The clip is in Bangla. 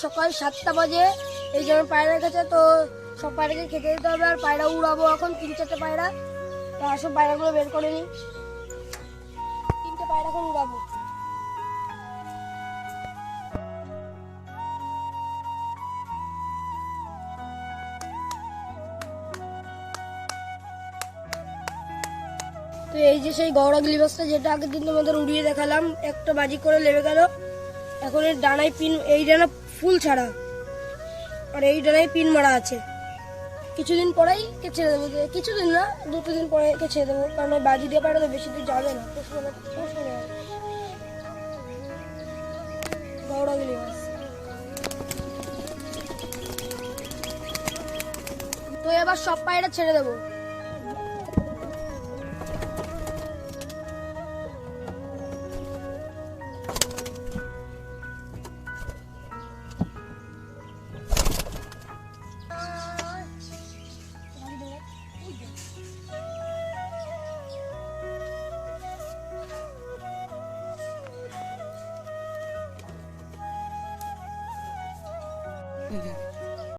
সকাল 7টা বাজে। এই যেমন পায়রা রেখেছে, তো সব পায়রাকে খেতে দিতে হবে। আর পায়রা উড়াবো এখন 3-4টে পায়রা। তো আসো পায়রাগুলো বের করে নিই। 3টে পায়রা এখন উড়াবো। তো এই যে সেই গৌড়া গিলিবাসটা, যেটা আগের দিন তোমাদের উড়িয়ে দেখালাম, একটা বাজি করে লেবে গেল। এখন এর ডানায় পিন, এই ডানা ফুল ছাড়া আর এই ডানায় পিন মারা আছে। কিছুদিন পরেই ছেড়ে দেবো, কিছুদিন না 2-3 দিন পরে ছেড়ে দেবো, কারণ ওই বাজি দিয়ে পারে তো বেশি দূর যাবে না। গৌড়া গিলিবাস। তো এবার সব পায়রা ছেড়ে দেবো। Okay.